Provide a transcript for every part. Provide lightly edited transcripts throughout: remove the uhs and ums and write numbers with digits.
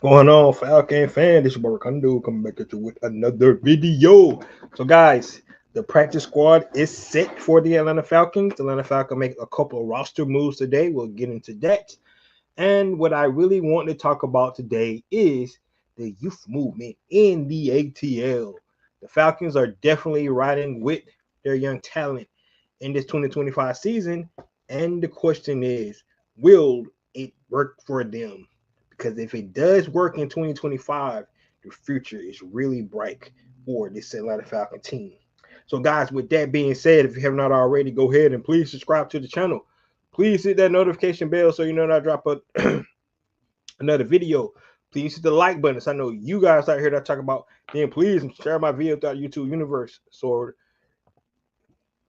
Going on, Falcon fan? This is your boy Kondo coming back at you with another video. So, guys, the practice squad is set for the Atlanta Falcons. The Atlanta Falcons make a couple of roster moves today. We'll get into that. And what I really want to talk about today is the youth movement in the ATL. The Falcons are definitely riding with their young talent in this 2025 season. And the question is, will it work for them? Because if it does work in 2025, the future is really bright for this Atlanta Falcon team. So, guys, with that being said, if you have not already, go ahead and please subscribe to the channel. Please hit that notification bell so you know when I drop another video. Please hit the like button. So I know you guys out here that talk about. Then please share my video throughout YouTube universe so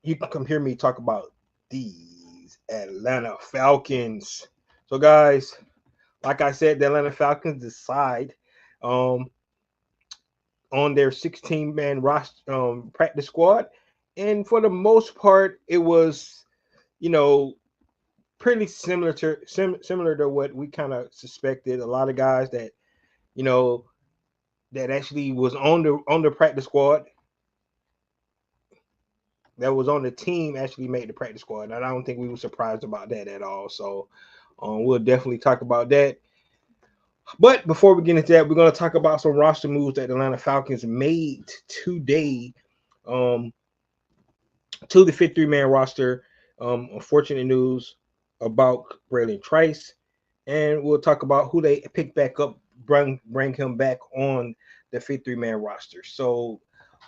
you can come hear me talk about these Atlanta Falcons. So, guys, like I said, the Atlanta Falcons decide um, on their 16-man roster practice squad, and for the most part, it was you know pretty similar to what we kind of suspected. A lot of guys that you know that actually was on the practice squad that was on the team actually made the practice squad. And I don't think we were surprised about that at all. So we'll definitely talk about that. But before we get into that, we're going to talk about some roster moves that the Atlanta Falcons made today um, to the 53-man roster. Unfortunate news about Braylon Trice. And we'll talk about who they pick back up, bring him back on the 53-man roster. So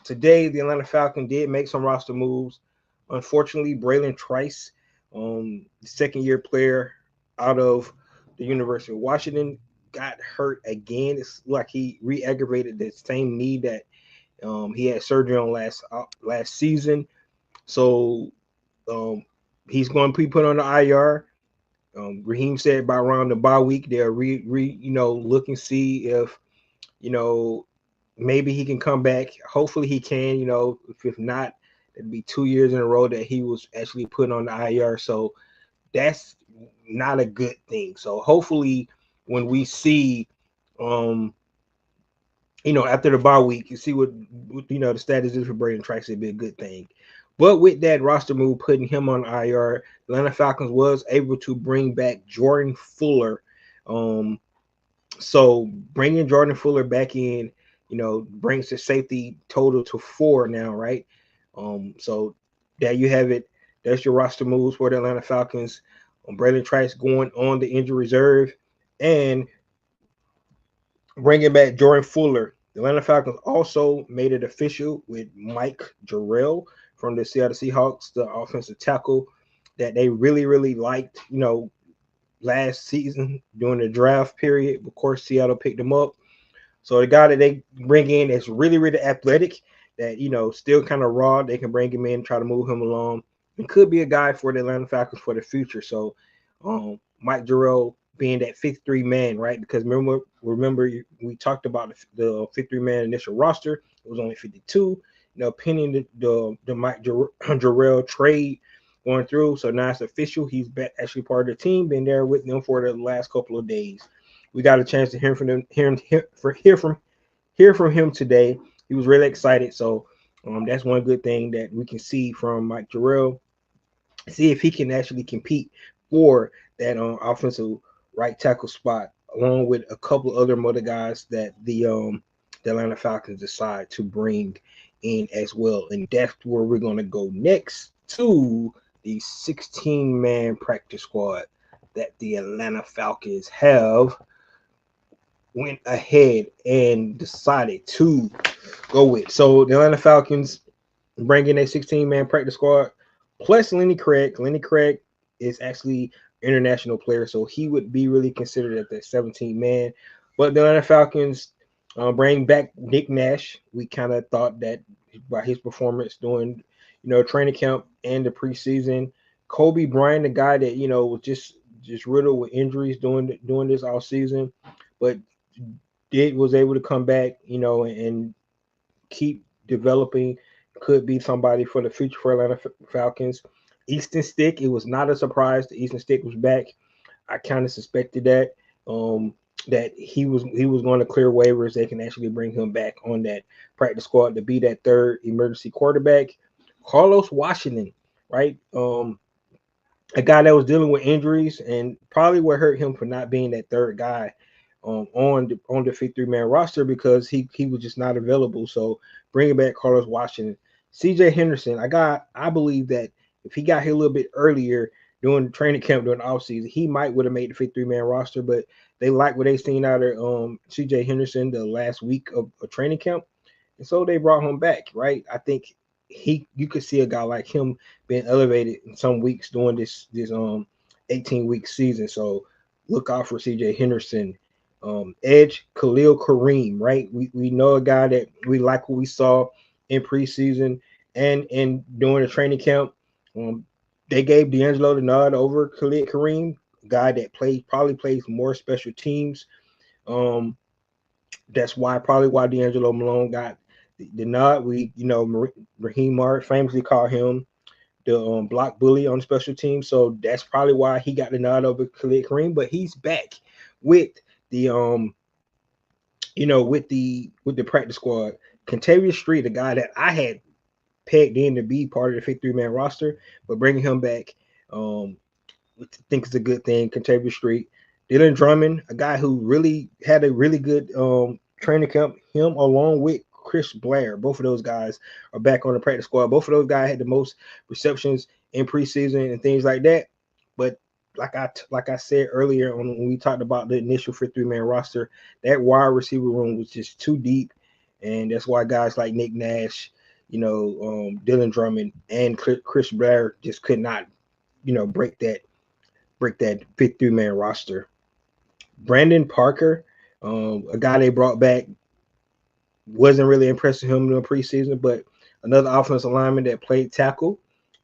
today, the Atlanta Falcons did make some roster moves. Unfortunately, Braylon Trice, the second-year player out of the University of Washington, got hurt again. It's like he re-aggravated the same knee that he had surgery on last season. So um, he's going to be put on the IR. Raheem said by around the bye week they'll look and see if you know maybe he can come back. Hopefully he can. If not, it'd be 2 years in a row that he was actually put on the IR. So that's not a good thing. So hopefully when we see um after the bye week, you see what the status is for Braden Trice, it'd be a good thing. But with that roster move, putting him on IR, Atlanta Falcons was able to bring back Jordan Fuller. Um, so bringing Jordan Fuller back in, brings the safety total to 4 now, right? So there you have it. That's your roster moves for the Atlanta Falcons. Braden Trice going on the injury reserve, and bringing back Jordan Fuller. The Atlanta Falcons also made it official with Mike Jarrell from the Seattle Seahawks, the offensive tackle that they really, really liked, last season during the draft period. Of course, Seattle picked him up. So the guy that they bring in that's really, really athletic, that, still kind of raw, they can bring him in, try to move him along. It could be a guy for the Atlanta Falcons for the future. So Mike Jarrell being that 53 man, right? Because remember we talked about the 53 man initial roster. It was only 52. Pending the Mike Jarrell trade going through. So now it's official. He's actually part of the team. Been there with them for the last couple of days. We got a chance to hear from them, hear from him today. He was really excited. So that's one good thing that we can see from Mike Jarrell. See if he can actually compete for that offensive right tackle spot, along with a couple other guys that the Atlanta Falcons decide to bring in as well. And that's where we're going to go next to the 16-man practice squad that the Atlanta Falcons have went ahead and decided to go with. So the Atlanta Falcons bring in a 16-man practice squad plus Lenny Craig. Lenny Craig is actually an international player, so he would be really considered at the 17 man. But the Atlanta Falcons bring back Nick Nash. We kind of thought that by his performance during training camp and the preseason. Kobe Bryant, the guy that was just riddled with injuries doing this all season, but did was able to come back, and keep developing. Could be somebody for the future for Atlanta Falcons. Easton Stick, it was not a surprise that Easton Stick was back. I kind of suspected that. that he was going to clear waivers. They can actually bring him back on that practice squad to be that third emergency quarterback. Carlos Washington, right? A guy that was dealing with injuries and probably what hurt him for not being that third guy on the 53-man roster because he was just not available. So bringing back Carlos Washington, C.J. Henderson, I believe that if he got here a little bit earlier during the training camp during the offseason, he might would have made the 53-man roster. But they like what they seen out of C.J. Henderson the last week of training camp, and so they brought him back. Right, I think you could see a guy like him being elevated in some weeks during this 18-week season. So look out for C.J. Henderson. Edge Khalil Kareem, right? We know a guy that we like what we saw in preseason and during the training camp. They gave D'Angelo the nod over Khalil Kareem, a guy that probably plays more special teams. Um, that's probably why D'Angelo Malone got the nod. Raheem Mart famously called him the block bully on the special team, so that's probably why he got the nod over Khalid Kareem. But he's back with the with the practice squad. Contavious Street, the guy that I had pegged in to be part of the 53-man roster, but bringing him back, I think it's a good thing. Contavious Street, Dylan Drummond, a guy who really had a really good training camp. Him along with Chris Blair, both of those guys are back on the practice squad. Both of those guys had the most receptions in preseason and things like that. But like I said earlier when we talked about the initial 53-man roster, that wide receiver room was just too deep, and that's why guys like Nick Nash, Dylan Drummond, and Chris Blair just could not, break that 53-man roster. Brandon Parker, a guy they brought back, wasn't really impressing him in the preseason, but another offensive lineman that played tackle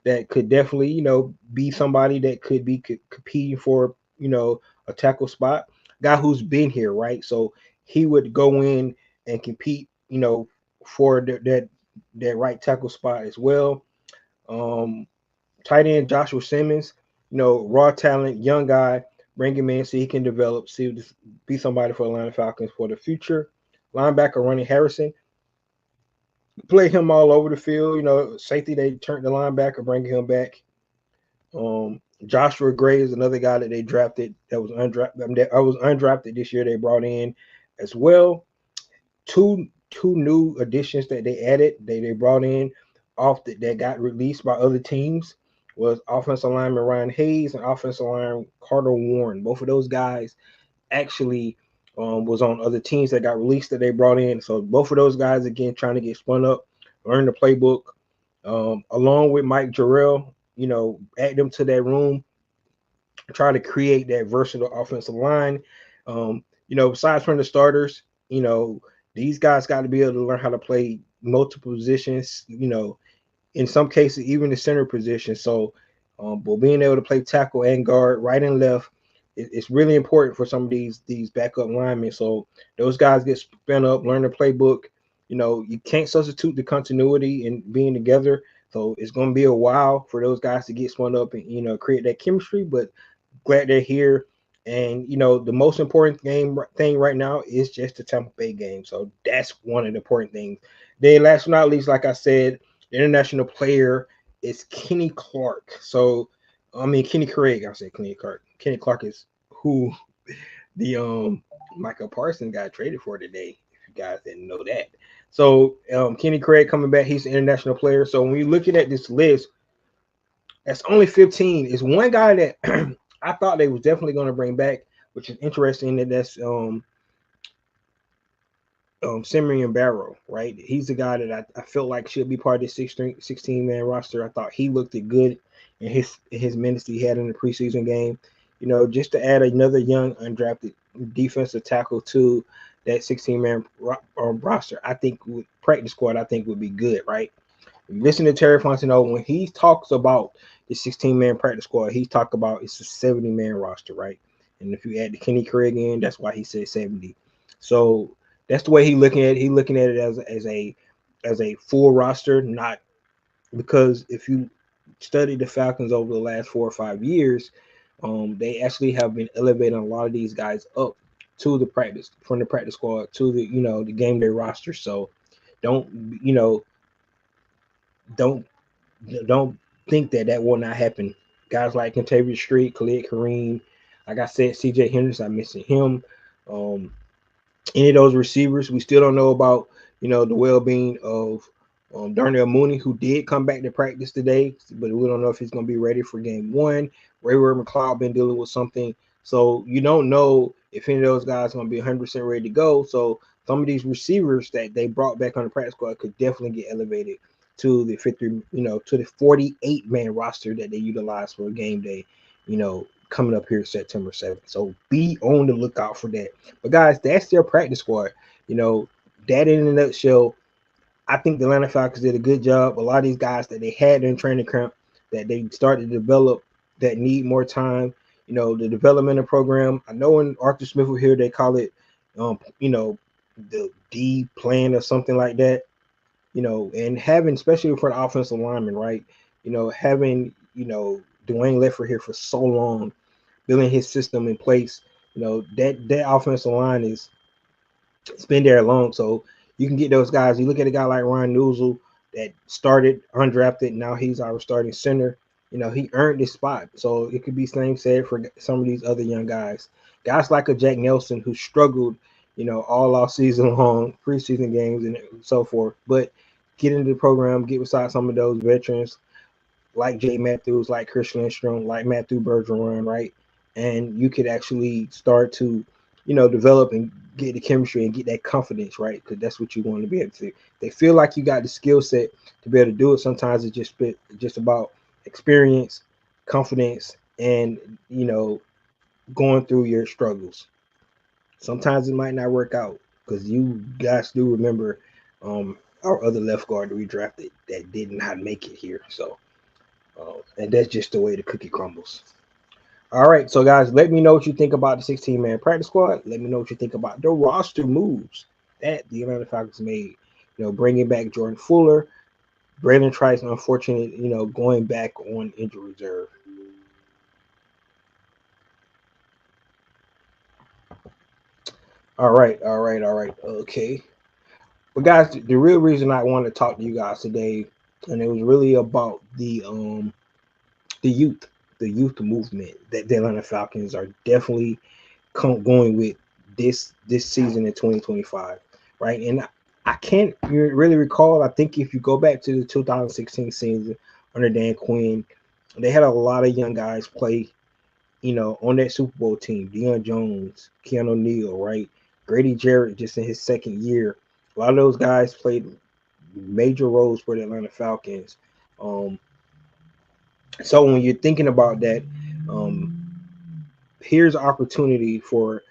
that could definitely, be somebody that could be competing for, a tackle spot. Guy who's been here, right? So he would go in and compete, for that right tackle spot as well. Tight end Joshua Simmons, raw talent, young guy, bring him in so he can develop, be somebody for the Atlanta Falcons for the future. Linebacker Ronnie Harrison, play him all over the field. Safety, they turned the linebacker, bringing him back. Joshua Gray is another guy that they drafted that was undrafted this year. They brought in as well. Two new additions that they added. They brought in that got released by other teams was offensive lineman Ryan Hayes and offensive lineman Carter Warren. Both of those guys actually was on other teams that got released that they brought in. So both of those guys, again, trying to get spun up, learn the playbook, along with Mike Jarrell, add them to that room, try to create that versatile offensive line. Besides from the starters, these guys got to be able to learn how to play multiple positions, in some cases, even the center position. So, but being able to play tackle and guard, right and left, it's really important for some of these backup linemen. So those guys get spun up, learn the playbook. You can't substitute the continuity and being together. So it's going to be a while for those guys to get spun up and create that chemistry. But glad they're here. And the most important thing right now is just the Tampa Bay game. So that's one of the important things. Then last but not least, like I said, the international player is Kenny Clark. So Kenny Craig. I said Kenny Clark. Kenny Clark is who the Michael Parsons got traded for today. If you guys didn't know that. So Kenny Craig coming back. He's an international player. So when you're looking at this list, that's only 15. Is one guy that I thought they was definitely going to bring back, which is interesting. That's Simeon Barrow, right? He's the guy that I felt like should be part of this 16-man roster. I thought he looked good in his minutes he had in the preseason game. Just to add another young undrafted defensive tackle to that 16-man roster, I think practice squad, I think would be good, right? Listen to Terry Fontenot when he talks about the 16-man practice squad. He talk about it's a 70-man roster, right? And if you add the Kenny Craig in, that's why he said 70. So that's the way he looking at it. He looking at it as a full roster, not because if you study the Falcons over the last 4 or 5 years, they actually have been elevating a lot of these guys up to the practice from the practice squad to the the game day roster. So don't you know don't don't think that that will not happen. Guys like Contavious Street, Khalid Kareem, like I said, C.J. Henderson, I mentioned him. Um, any of those receivers, we still don't know about the well-being of Darnell Mooney, who did come back to practice today, but we don't know if he's going to be ready for game one. Ray McLeod been dealing with something, so you don't know if any of those guys are going to be 100% ready to go. So some of these receivers that they brought back on the practice squad could definitely get elevated to the 50, to the 48-man roster that they utilize for a game day, coming up here September 7th. So be on the lookout for that. But guys, that's their practice squad. That in a nutshell, I think the Atlanta Falcons did a good job. A lot of these guys that they had in training camp that they started to develop that need more time. The developmental program. I know when Arthur Smith was here, they call it, the D plan or something like that. And having, especially for the offensive lineman, right? Having, Dwayne Leffert here for so long, building his system in place. That offensive line it's been there long, so you can get those guys. You look at a guy like Ryan Newsel that started undrafted, now he's our starting center. He earned this spot, so it could be same said for some of these other young guys. Guys like a Jack Nelson who struggled, all off season long, preseason games and so forth, but get into the program, get beside some of those veterans like Jay Matthews, like Chris Lindstrom, like Matthew Bergeron, right? And you could actually start to, develop and get the chemistry and get that confidence, right? Because that's what you want to be able to. They feel like you got the skill set to be able to do it. Sometimes it's just about experience, confidence, and going through your struggles. Sometimes it might not work out because you guys do remember our other left guard that we drafted that did not make it here. So and that's just the way the cookie crumbles. All right, so guys, let me know what you think about the 16-man practice squad. Let me know what you think about the roster moves that the Atlanta Falcons made. Bringing back Jordan Fuller, Brandon Trice, unfortunately, going back on injury reserve. All right, all right, all right. Okay. But guys, the real reason I wanted to talk to you guys today, and it was really about the youth, the youth movement that the Atlanta Falcons are definitely going with this season in 2025, right? And I can't really recall. I think if you go back to the 2016 season under Dan Quinn, they had a lot of young guys play, on that Super Bowl team. Deion Jones, Keanu Neal, right? Grady Jarrett just in his second year. A lot of those guys played major roles for the Atlanta Falcons. Um, so when you're thinking about that, um, here's opportunity for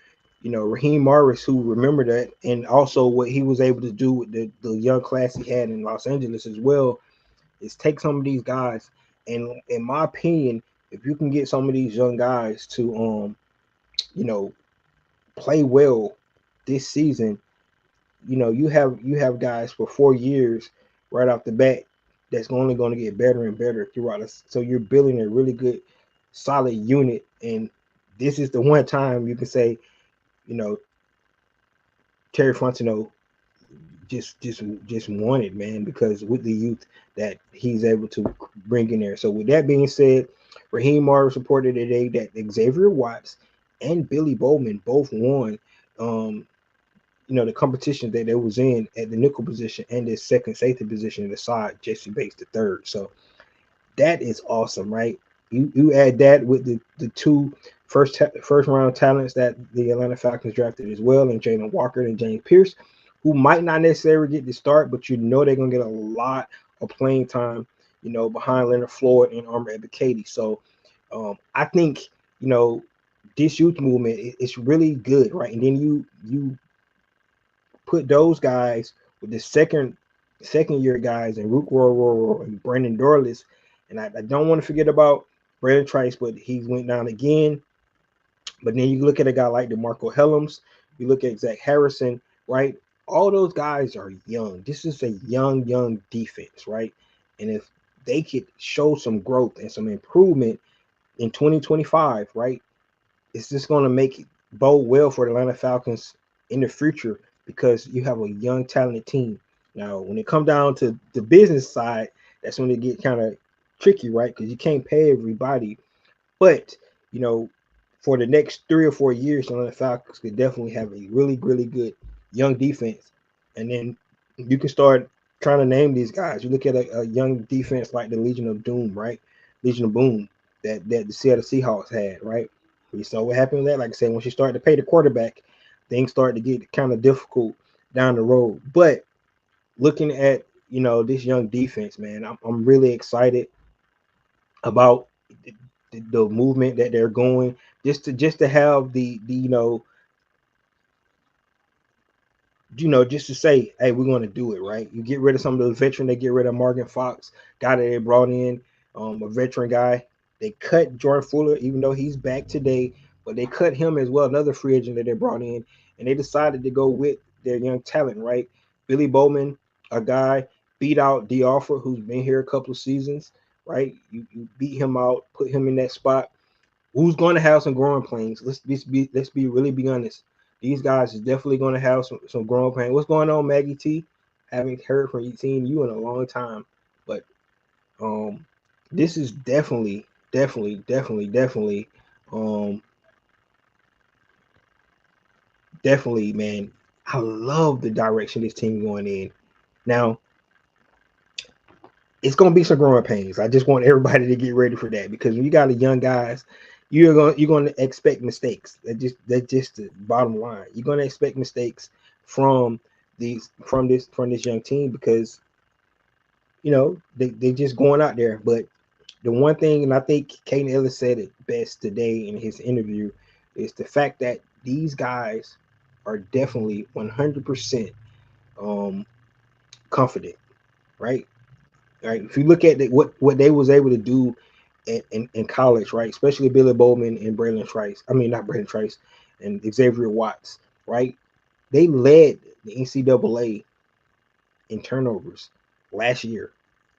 Raheem Morris, who remember that, and also what he was able to do with the young class he had in Los Angeles as well, is take some of these guys, and in my opinion, if you can get some of these young guys to you know play well this season, you have guys for 4 years right off the bat that's only going to get better and better throughout us. So you're building a really good solid unit, and this is the one time you can say, you know, Terry Fontenot just won it, man, because with the youth that he's able to bring in there. So with that being said, Raheem Morris reported today that Xavier Watts and Billy Bowman both won the competition that they was in at the nickel position and the second safety position in the side, Jesse Bates the third. So that is awesome, right? You add that with the two first round talents that the Atlanta Falcons drafted as well, and Jalen Walker and James Pierce, who might not necessarily get the start, but they're gonna get a lot of playing time, behind Leonard Floyd and Armor Ebiketie. So I think this youth movement it's really good, right? And then you put those guys with the second year guys and Rook Roy and Brandon Dorless. And I don't want to forget about Brandon Trice, but he went down again. But then you look at a guy like DeMarco Helms, you look at Zach Harrison, right? All those guys are young. This is a young defense, right? And if they could show some growth and some improvement in 2025, right? It's just going to make bode well for the Atlanta Falcons in the future because you have a young, talented team. Now, when it comes down to the business side, that's when it get kind of tricky, right? Because you can't pay everybody. But you know, for the next 3 or 4 years, the Atlanta Falcons could definitely have a really, really good young defense, and then you can start trying to name these guys. You look at a young defense like the Legion of Doom, right? Legion of Boom that the Seattle Seahawks had, right? We saw what happened with that. Like I said, once you start to pay the quarterback, things start to get kind of difficult down the road. But looking at this young defense, man, I'm really excited about the movement that they're going just to have the just to say, hey, we're going to do it, right? You get rid of some of those veterans. They get rid of Morgan Fox, guy that they brought in, a veteran guy. They cut Jordan Fuller, even though he's back today, but they cut him as well, another free agent that they brought in, and they decided to go with their young talent, right? Billy Bowman, a guy beat out D. Offer, who's been here a couple of seasons, right? You beat him out, put him in that spot. Who's going to have some growing pains? Let's be really be honest. These guys is definitely going to have some growing pains. What's going on, Maggie T? Haven't heard from you in a long time, but um, this is definitely, um, definitely, man. I love the direction this team going in. Now, it's gonna be some growing pains. I just want everybody to get ready for that because when you got the young guys, you're gonna expect mistakes. That's just the bottom line. You're gonna expect mistakes from this young team because they just going out there. But the one thing, and I think Caden Ellis said it best today in his interview, is the fact that these guys are definitely 100% confident, right? Right. If you look at what they was able to do in college, right? Especially Billy Bowman and Braylon Trice. I mean, not Braylon Trice and Xavier Watts, right? They led the NCAA in turnovers last year,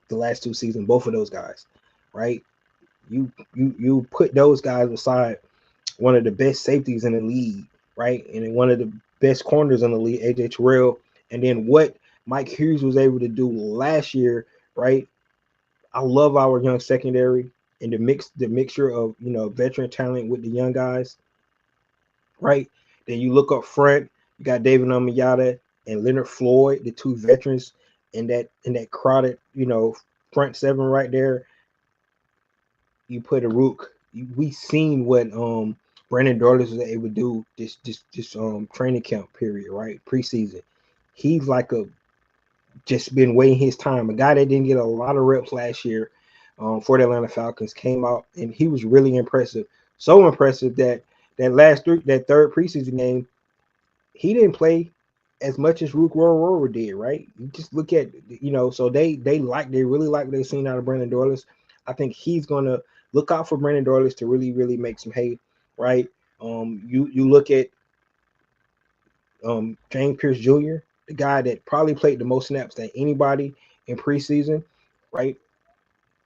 the last 2 seasons, both of those guys, right? You put those guys beside one of the best safeties in the league, right? And one of the best corners in the league, AJ Terrell, and then what Mike Hughes was able to do last year, right? I love our young secondary and the mixture of veteran talent with the young guys, right? Then you look up front, you got David Amayada and Leonard Floyd, the two veterans in that crowded front seven right there. You put a rook. We seen what Brandon Dorlus was able to do this training camp period, right? Preseason. He's like a just been waiting his time. A guy that didn't get a lot of reps last year for the Atlanta Falcons came out and he was really impressive. So impressive that third preseason game, he didn't play as much as Rook Rower did, right? You just look at so they really like what they've seen out of Brandon Dorlus. I think he's gonna look out for Brandon Dorlus to really, really make some hay, right? You look at James Pierce Jr., the guy that probably played the most snaps than anybody in preseason, right?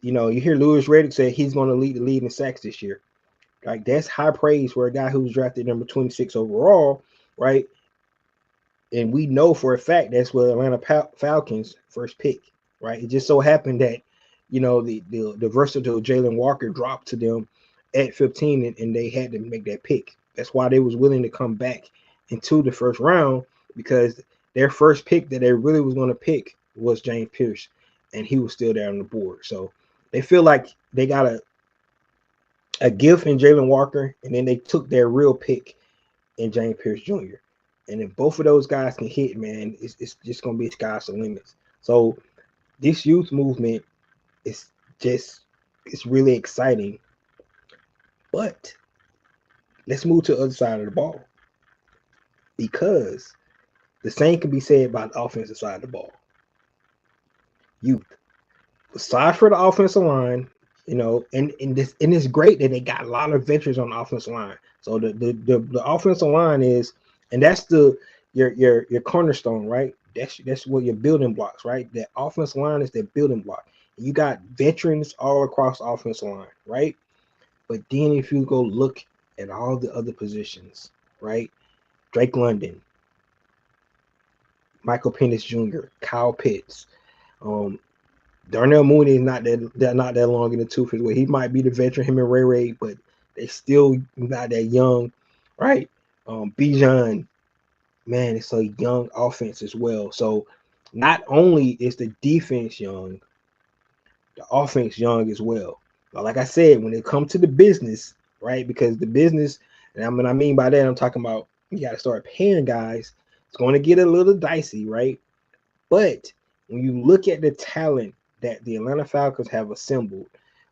You hear Louis Riddick say he's going to lead the lead in sacks this year. Like that's high praise for a guy who was drafted number 26 overall, right? And we know for a fact that's where Atlanta Falcons first pick, right? It just so happened that the versatile Jalen Walker dropped to them at 15, and they had to make that pick. That's why they was willing to come back into the first round because their first pick that they really was going to pick was James Pierce, and he was still there on the board. So they feel like they got a gift in Jalen Walker, and then they took their real pick in James Pierce Jr. And if both of those guys can hit, man, it's just going to be sky's the limits. So this youth movement is it's really exciting. But let's move to the other side of the ball because the same can be said about the offensive side of the ball. Youth. Aside for the offensive line, and it's great that they got a lot of veterans on the offensive line. So the offensive line is, and that's your cornerstone, right? That's what your building blocks, right? The offensive line is the building block. You got veterans all across the offensive line, right? But then if you go look at all the other positions, right? Drake London, Michael Penix Jr., Kyle Pitts. Um, Darnell Mooney is not that long in the tooth as well. He might be the veteran, him and Ray, but they still not that young, right? Bijan, man, it's a young offense as well. So not only is the defense young, the offense young as well. But like I said, when it comes to the business, right? Because the business, and I mean by that, I'm talking about you got to start paying guys. It's going to get a little dicey, right? But when you look at the talent that the Atlanta Falcons have assembled,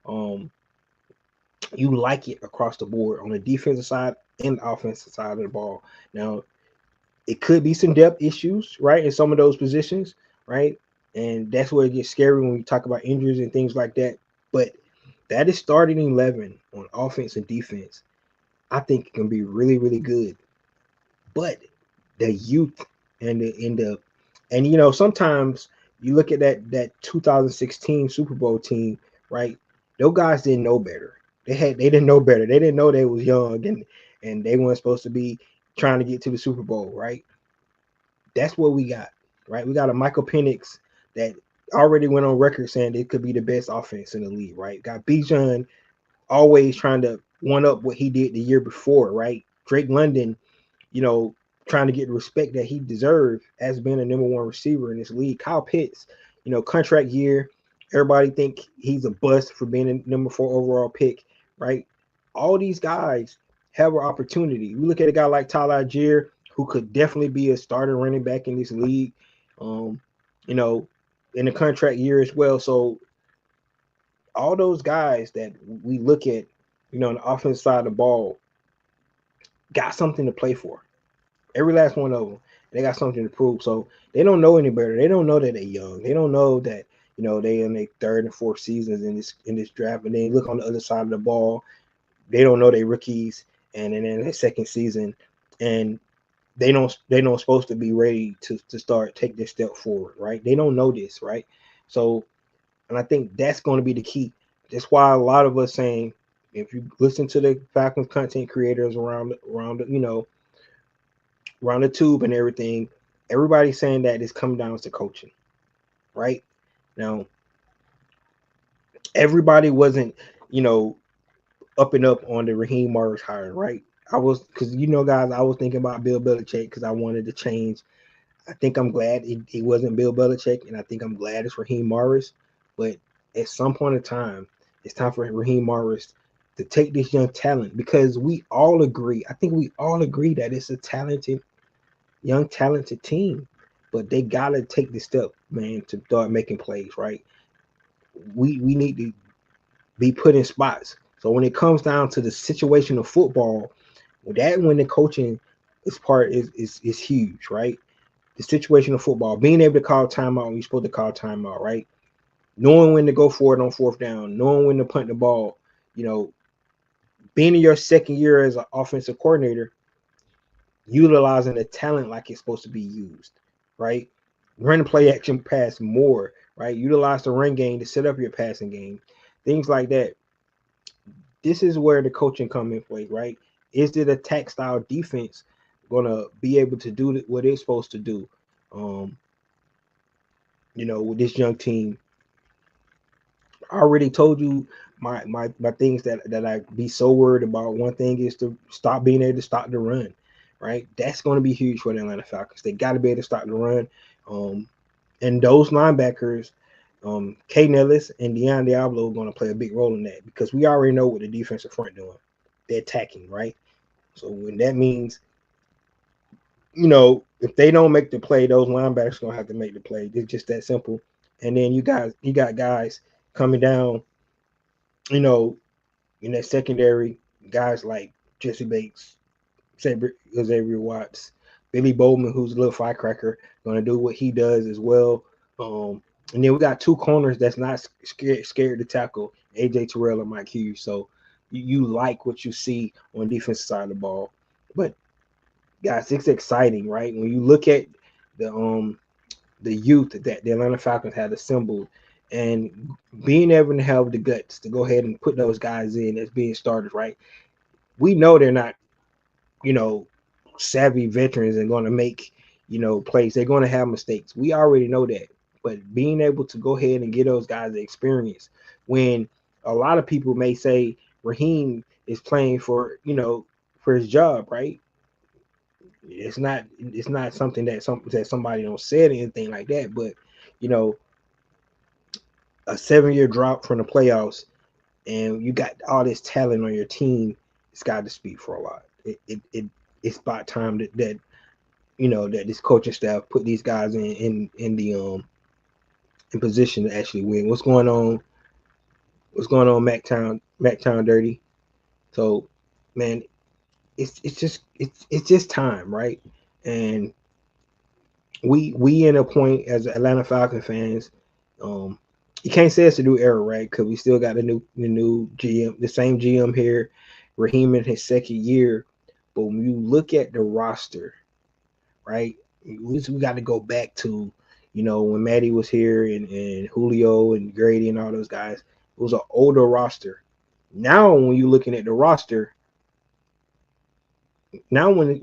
um, you like it across the board on the defensive side and the offensive side of the ball. Now, it could be some depth issues, right, in some of those positions, right? And that's where it gets scary when we talk about injuries and things like that. But that is starting 11 on offense and defense. I think it can be really, really good. But the youth and sometimes you look at that 2016 Super Bowl team, right? Those guys didn't know better. They didn't know better. They didn't know they was young and they weren't supposed to be trying to get to the Super Bowl, right? That's what we got, right? We got a Michael Penix that already went on record saying it could be the best offense in the league, right? Got Bijan always trying to one up what he did the year before, right? Drake London, you know, trying to get the respect that he deserved as being a number one receiver in this league. Kyle Pitts, contract year. Everybody think he's a bust for being a number 4 overall pick, right? All these guys have an opportunity. We look at a guy like Tyler Algier, who could definitely be a starter running back in this league, um, you know, in the contract year as well. So all those guys that we look at, on the offensive side of the ball, got something to play for. Every last one of them. They got something to prove. So they don't know any better. They don't know that they're young. They don't know that, they in their third and fourth seasons in this draft. And then look on the other side of the ball. They don't know they rookies and then in their second season. And they don't supposed to be ready to start take this step forward, right? They don't know this, right? So, and I think that's going to be the key. That's why a lot of us saying, if you listen to the Falcons content creators around around the tube and everything, everybody's saying that it's coming down to coaching, right? Now, everybody wasn't, up and up on the Raheem Morris hire, right? I was, because guys, I was thinking about Bill Belichick because I wanted to change. I think I'm glad it wasn't Bill Belichick, and I think I'm glad it's Raheem Morris. But at some point in time, it's time for Raheem Morris to take this young talent because we all agree. I think we all agree that it's a talented team, but they gotta take the step, man, to start making plays, right? We need to be put in spots. So when it comes down to the situation of football, when the coaching is huge, right? The situation of football, being able to call timeout when you're supposed to call timeout, right? Knowing when to go for it on fourth down, knowing when to punt the ball, being in your second year as an offensive coordinator, utilizing the talent like it's supposed to be used, right? Run the play action pass more, right? Utilize the run game to set up your passing game, things like that. This is where the coaching come in play, right? Is it attack style defense gonna be able to do what it's supposed to do? With this young team, I already told you my things that I be so worried about. One thing is to stop being able to stop the run, right? That's going to be huge for the Atlanta Falcons. They got to be able to stop the run. And those linebackers, K. Nellis and Deion Diablo, are going to play a big role in that because we already know what the defensive front doing. They're attacking, right? So when that means, if they don't make the play, those linebackers are going to have to make the play. It's just that simple. And then you got guys coming down, in that secondary, guys like Jesse Bates, Xavier Watts, Billy Bowman, who's a little firecracker, going to do what he does as well. And then we got two corners that's not scared to tackle, AJ Terrell and Mike Hughes. So you like what you see on the defensive side of the ball. But guys, it's exciting, right? When you look at the youth that the Atlanta Falcons had assembled and being able to have the guts to go ahead and put those guys in as being starters, right? We know they're not, savvy veterans and going to make, plays. They're going to have mistakes. We already know that. But being able to go ahead and get those guys the experience when a lot of people may say Raheem is playing for his job, right? It's not something that somebody don't said anything like that, but you know, a 7-year drop from the playoffs and you got all this talent on your team, it's got to speak for a lot. It's about time that this coaching staff put these guys in the in position to actually win. What's going on? What's going on, Mactown Dirty? So, man, it's just time, right? And we in a point as Atlanta Falcon fans, um, you can't say it's a new era, right? Because we still got the new GM, the same GM here, Raheem in his second year. But when you look at the roster, right, we got to go back to when Maddie was here and Julio and Grady and all those guys. It was an older roster. Now when you're looking at the roster, now when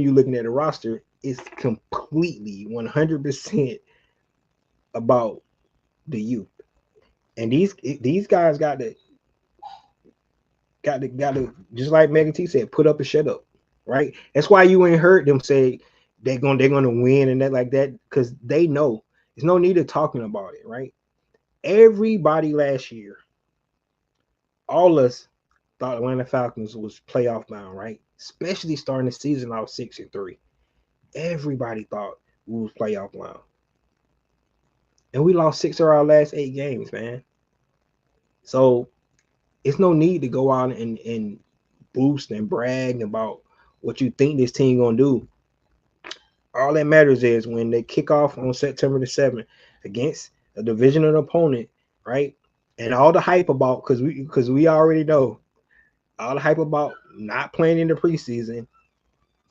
you're looking at the roster, it's completely 100% about the youth. And these guys got to just like Megan T said, put up and shut up, right? That's why you ain't heard them say they're gonna win and that like that because they know there's no need of talking about it, right? Everybody last year, all us thought Atlanta Falcons was playoff bound, right? Especially starting the season out 6-3. Everybody thought we was playoff bound, and we lost 6 of our last 8 games, man. So it's no need to go out and boost and brag about what you think this team gonna do. All that matters is when they kick off on September the 7th against a divisional opponent, right? And all the hype about because we already know all the hype about not playing in the preseason,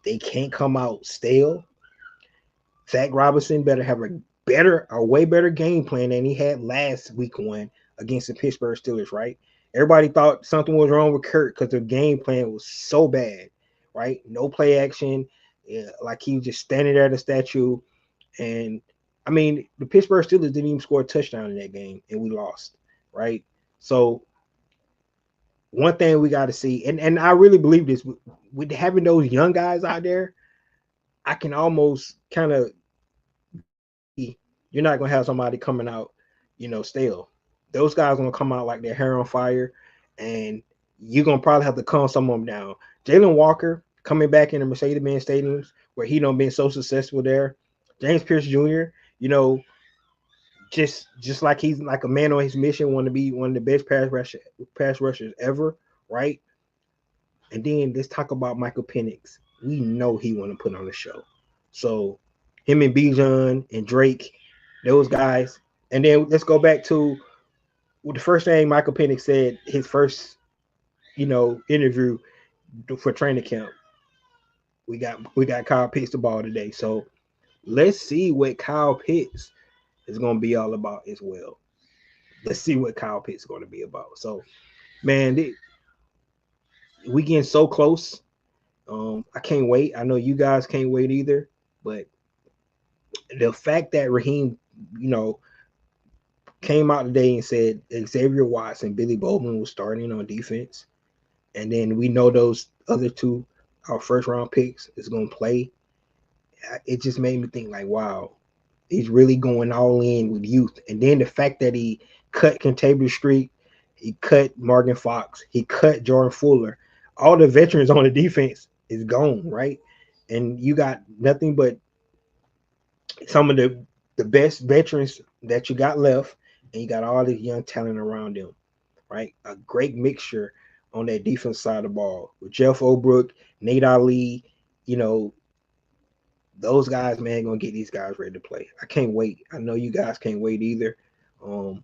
they can't come out stale. Zach Robinson better have a way better game plan than he had last week one against the Pittsburgh Steelers, right? Everybody thought something was wrong with Kurt because the game plan was so bad, right? No play action, yeah, like he was just standing there at a statue. And I mean, the Pittsburgh Steelers didn't even score a touchdown in that game, and we lost, right? So one thing we got to see, and I really believe this, with having those young guys out there, I can almost kind of guarantee you're not gonna have somebody coming out, stale. Those guys gonna come out like their hair on fire, and you're gonna probably have to calm some of them down. Jalen Walker coming back in the Mercedes-Benz stadiums where he don't been so successful there. James Pierce Jr., you know, just like he's like a man on his mission, want to be one of the best pass rushers ever, right? And then let's talk about Michael Penix. We know he want to put on the show. So him and Bijan and Drake, those guys. And then let's go back to the first thing Michael Penix said, his first, interview for training camp. We got Kyle Pitts the ball today. So let's see what Kyle Pitts is gonna be all about as well. Let's see what Kyle Pitts is gonna be about. So man, we getting so close. I can't wait. I know you guys can't wait either. But the fact that Raheem, came out today and said Xavier Watts and Billy Bowman was starting on defense, and then we know those other two, our first round picks, is going to play. It just made me think like, wow, he's really going all in with youth. And then the fact that he cut Kentavious Street, he cut Morgan Fox, he cut Jordan Fuller, all the veterans on the defense is gone, right? And you got nothing but some of the best veterans that you got left, and you got all this young talent around them, right? A great mixture on that defense side of the ball with Jeff Obrook, Nate Ali, those guys, man, gonna get these guys ready to play. I can't wait. I know you guys can't wait either. Um,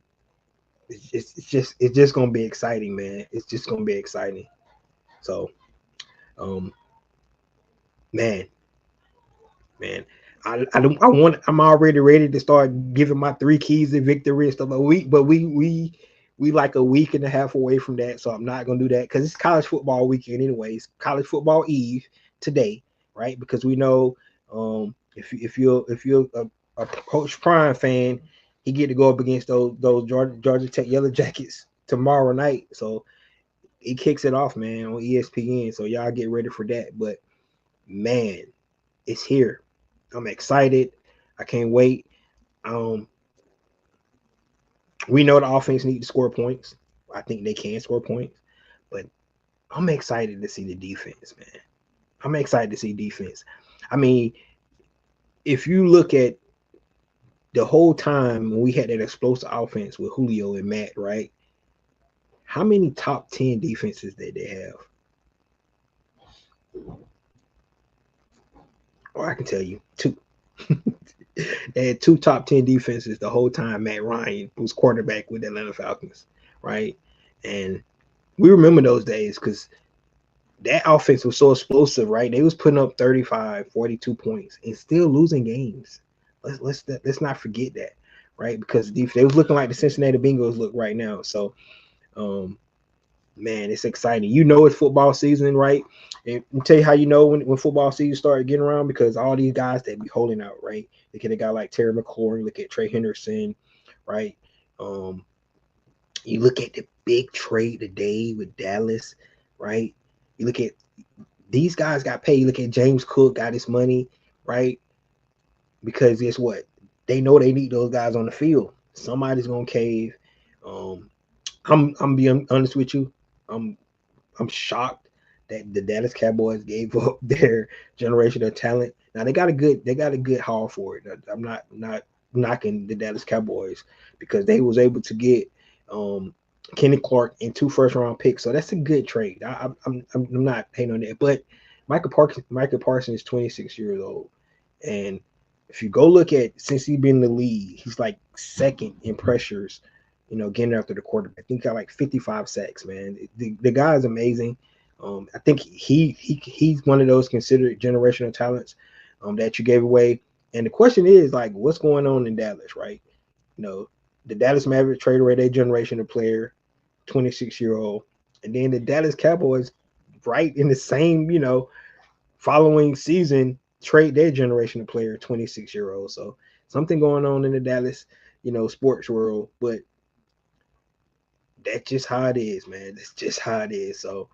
it's just gonna be exciting, man. It's just gonna be exciting. So, um, man, man. I'm already ready to start giving my 3 keys to victory and stuff. We like a week and a half away from that, so I'm not gonna do that because it's college football weekend anyways. College football eve today, right? Because we know if you're a Coach Prime fan, he get to go up against those Georgia Tech Yellow Jackets tomorrow night. So he kicks it off, man, on ESPN. So y'all get ready for that. But man, it's here. I'm excited. I can't wait. Um, we know the offense need to score points. I think they can score points, but I'm excited to see the defense, man. I'm excited to see defense. I mean, if you look at the whole time when we had that explosive offense with Julio and Matt, right? How many top 10 defenses did they have? Or I can tell you, two. They had two top 10 defenses the whole time Matt Ryan was quarterback with the Atlanta Falcons, right? And we remember those days because that offense was so explosive, right? They was putting up 35, 42 points and still losing games. Let's not forget that, right? Because they was looking like the Cincinnati Bengals look right now. So, man, it's exciting. You know, it's football season, right? And I'll tell you how you know when football season started getting around because all these guys that be holding out, right? Look at a guy like Terry McLaurin, look at Trey Henderson, right? Um, you look at the big trade today with Dallas, right? You look at these guys got paid. You look at James Cook got his money, right? Because guess what? They know they need those guys on the field. Somebody's gonna cave. Um, I'm being honest with you. I'm I'm shocked that the Dallas Cowboys gave up their generation of talent. Now they got a good haul for it. I'm not knocking the Dallas Cowboys because they was able to get Kenny Clark and two first round picks. So that's a good trade. I'm not hating on that. But Michael Parsons is 26 years old, and if you go look at since he's been in the league, he's like second in pressures. Getting after the quarterback. I think he got like 55 sacks, man. The guy is amazing. I think he's one of those considered generational talents that you gave away. And the question is like, what's going on in Dallas, right? You know, the Dallas Mavericks traded away their generational player, 26-year-old, and then the Dallas Cowboys, right in the same, following season, trade their generational player, 26-year-old. So something going on in the Dallas, sports world, but that's just how it is, man. That's just how it is. So,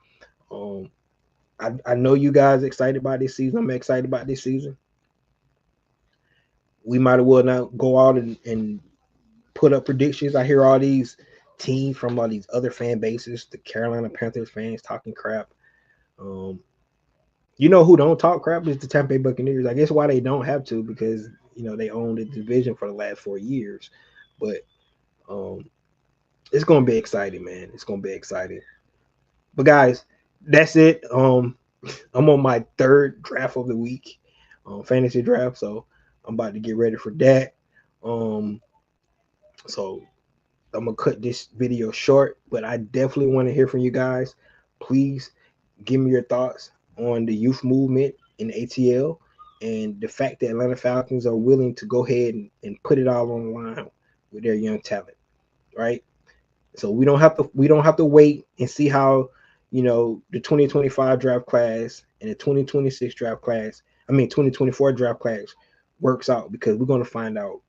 um, I know you guys excited about this season. I'm excited about this season. We might as well now go out and put up predictions. I hear all these teams from all these other fan bases, the Carolina Panthers fans talking crap. Um, who don't talk crap is the Tampa Bay Buccaneers. I guess why they don't have to because they own the division for the last 4 years. But it's gonna be exciting, man. It's gonna be exciting. But guys, that's it. I'm on my third draft of the week, fantasy draft. So I'm about to get ready for that. So I'm gonna cut this video short, but I definitely want to hear from you guys. Please give me your thoughts on the youth movement in ATL and the fact that Atlanta Falcons are willing to go ahead and put it all on the line with their young talent, right? So we don't have to wait and see how the 2025 draft class and the 2026 draft class, 2024 draft class works out because we're going to find out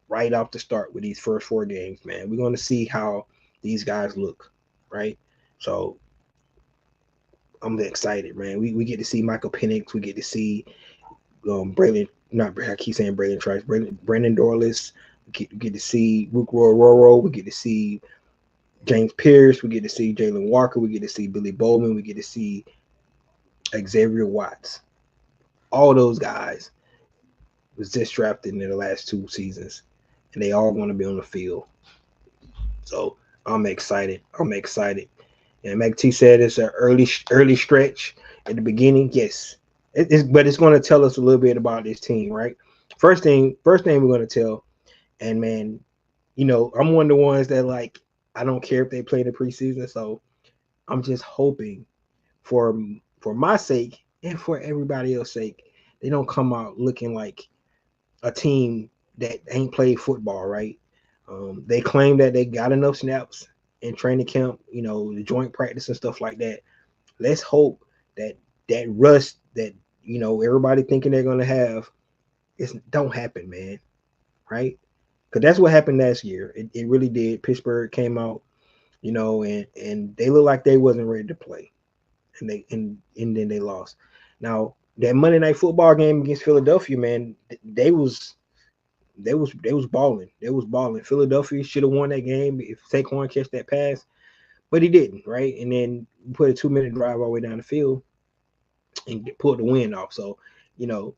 right off the start with these first 4 games, man. We're going to see how these guys look, right? So I'm excited, man. We get to see Michael Penix, we get to see Braylon, not I keep saying Braylon Trice, Brandon Dorless. We get to see Luke Roro. We get to see James Pierce, we get to see Jalen Walker, we get to see Billy Bowman, we get to see Xavier Watts. All those guys was just drafted in the last 2 seasons, and they all want to be on the field. So I'm excited. I'm excited. And McT said it's an early stretch at the beginning. Yes, but it's going to tell us a little bit about this team, right? First thing we're going to tell, and man, I'm one of the ones that like I don't care if they play in the preseason, so I'm just hoping for my sake and for everybody else's sake, they don't come out looking like a team that ain't played football, right? They claim that they got enough snaps in training camp, the joint practice and stuff like that. Let's hope that rust, that everybody thinking they're gonna have, it don't happen, man. Right? Because that's what happened last year. It really did. Pittsburgh came out, and they looked like they wasn't ready to play, and then they lost. Now that Monday Night Football game against Philadelphia, man, they was balling. They was balling. Philadelphia should have won that game if Saquon catch that pass, but he didn't, right? And then put a 2-minute drive all the way down the field and pulled the win off. So, you know,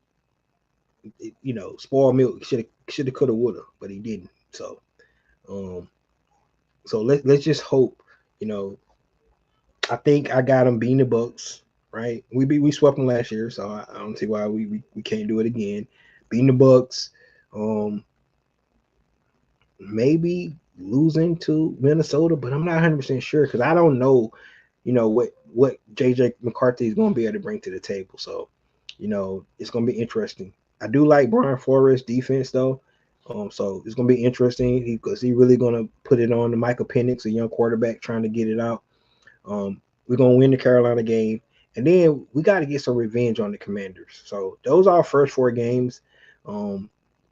spoiled milk should have could have would have, but he didn't. Um, so let's just hope. You know, I think I got them beating the Bucks. Right? We swept them last year, so I don't see why we can't do it again. Beating the Bucks. Um, maybe losing to Minnesota, but I'm not 100% sure because I don't know, what JJ McCarthy is going to be able to bring to the table. So, it's going to be interesting. I do like Brian Flores' defense though. So it's going to be interesting because he really going to put it on to Michael Penix, a young quarterback trying to get it out. We're going to win the Carolina game, and then we got to get some revenge on the Commanders. So those are our first 4 games.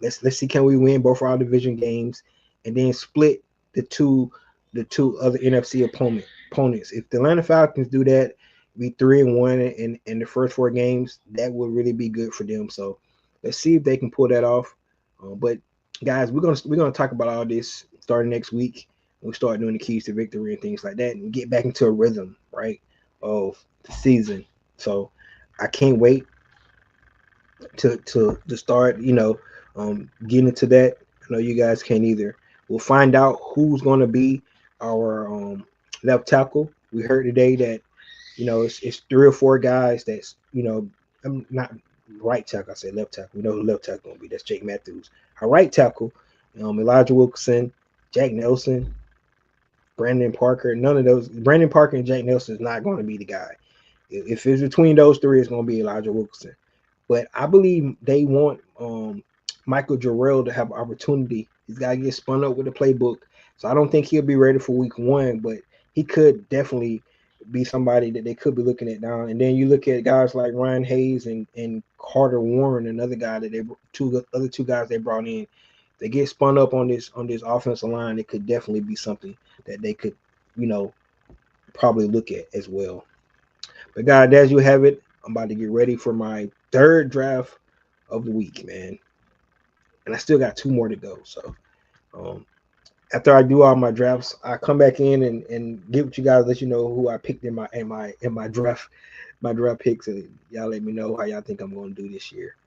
Let's see, can we win both our division games, and then split the two other NFC opponents. If the Atlanta Falcons do that, be 3-1 in the first 4 games, that would really be good for them. So let's see if they can pull that off. But guys, we're gonna talk about all this starting next week. We start doing the keys to victory and things like that, and get back into a rhythm, right, of the season. So I can't wait to start, getting into that. I know you guys can't either. We'll find out who's going to be our left tackle. We heard today that it's 3 or 4 guys that's I'm not right tackle. I said left tackle. We know who left tackle going to be. That's Jake Matthews. Our right tackle, Elijah Wilkinson, Jack Nelson, Brandon Parker. None of those. Brandon Parker and Jack Nelson is not going to be the guy. If it's between those 3, it's going to be Elijah Wilkinson. But I believe they want Michael Jarrell to have opportunity. He's got to get spun up with the playbook. So I don't think he'll be ready for week 1, but he could definitely be somebody that they could be looking at down. And then you look at guys like Ryan Hayes and Carter Warren, another guy that other 2 guys they brought in. They get spun up on this offensive line. It could definitely be something that they could, probably look at as well. But guys, as you have it, I'm about to get ready for my 3rd draft of the week, man. And I still got 2 more to go. So after I do all my drafts, I come back in and give it you guys, let you know who I picked in my draft picks, and y'all let me know how y'all think I'm going to do this year.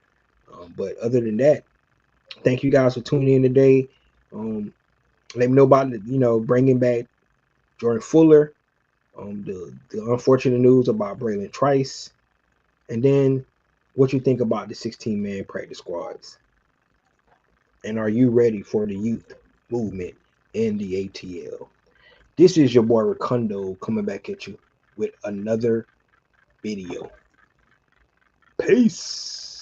But other than that, thank you guys for tuning in today. Let me know about bringing back Jordan Fuller. The unfortunate news about Braylon Trice, and then what you think about the 16-man practice squads. And are you ready for the youth movement in the ATL? This is your boy Ricondo coming back at you with another video. Peace.